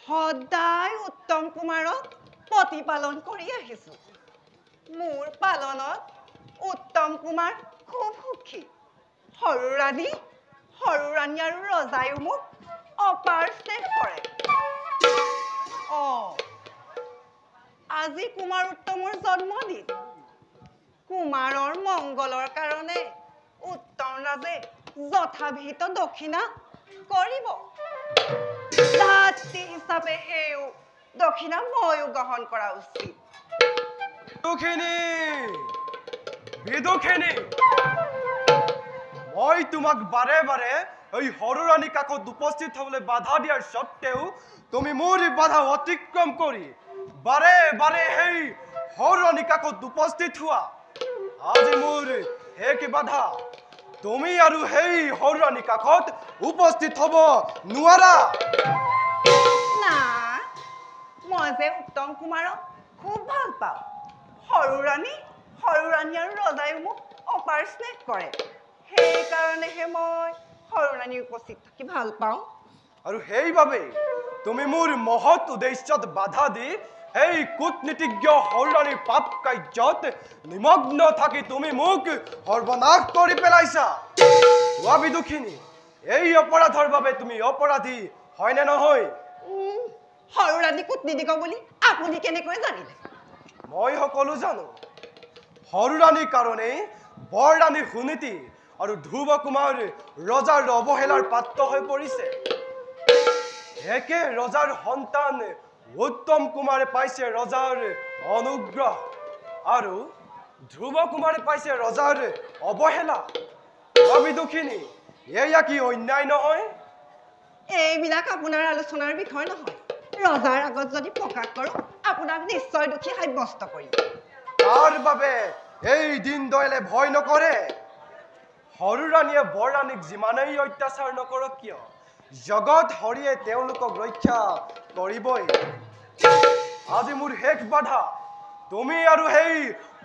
সদায় উত্তম কুমাৰক প্ৰতিপালন কৰি আহিছো মোৰ পালনত উত্তম কুমাৰ খুব সুখী সৰু ৰাণী আৰু ৰজায়ো মোক অপাৰ স্নেহ কৰে আজি কুমাৰ উত্তমৰ জন্মদিন কুমাৰৰ মংগলৰ কাৰণে উত্তম ৰাজে যথাভিহিত দক্ষিণা কৰিব জাতি হিচাপে হেও দক্ষিণা ময়ো গ্ৰহণ কৰা উচিত মই তোমাক বাৰে বাৰে এই সৰু ৰাণী কাকত উপস্থিত হ'বলৈ বাধা দিয়াৰ সত্ত্বেও তুমি মোৰ বাধা অতিক্ৰম কৰি বাৰে বাৰে সেই সৰু ৰাণী কাকত উপস্থিত হোৱা আজি মোৰ এক বাধা তুমি আৰু সেই সৰু ৰাণী কাকত উপস্থিত হ'ব নোৱাৰা না মই যে উত্তম কুমাৰক খুব ভাল পাওঁ সৰু ৰাণী আৰু ৰজায়ো মোক অপাৰ স্নেহ কৰে সেইকাৰণেহে মই সৰু ৰাণীৰ উপস্থিত থাকি ভাল পাওঁ আৰু সেইবাবে তুমি মোৰ মহৎ উদ্দেশ্যত বাধা দি এই কূটনীতিজ্ঞ সৰু ৰাণীৰ পাপ কাৰ্যত নিমগ্ন থাকি তুমি মোক সৰ্বনাশ কৰি পেলাইছা বিদুষিনী এই অপৰাধৰ বাবে তুমি অপৰাধী হয়নে নহয় সৰু ৰাণী কূটনীতিজ্ঞ বুলি আপুনি কেনেকৈ জানিলে মই সকলো জানো সৰু ৰাণীৰ কাৰণেই বৰ ৰাণী সুনীতি আৰু ধ্ৰুৱ কুমাৰ ৰজাৰ অৱহেলাৰ পাত্ৰ হৈ পৰিছে একে ৰজাৰ সন্তান উত্তম কুমাৰে পাইছে ৰজাৰ অনুগ্ৰহ আৰু ধ্ৰুৱ কুমাৰে পাইছে ৰজাৰ অৱহেলা বিদুষিনী এয়া কি অন্যায় নহয় এইবিলাক আপোনাৰ আলোচনাৰ বিষয় নহয় ৰজাৰ আগত যদি প্ৰকাশ কৰোঁ আপোনাক নিশ্চয় দোষী সাব্যস্ত কৰিম তাৰ বাবে এই দিন দয়ালে ভয় নকৰে সৰু ৰাণীয়ে বৰ ৰাণীক যিমানেই অত্যাচাৰ নকৰক কিয় জগত হৰিয়ে তেওঁলোকক ৰক্ষা কৰিবই আজি মোৰ শেষ বাধা তুমি আৰু সেই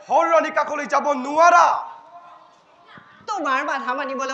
সৰু ৰাণী কাকলৈ যাব নোৱাৰা তোমাৰ বাধা মানিবলৈ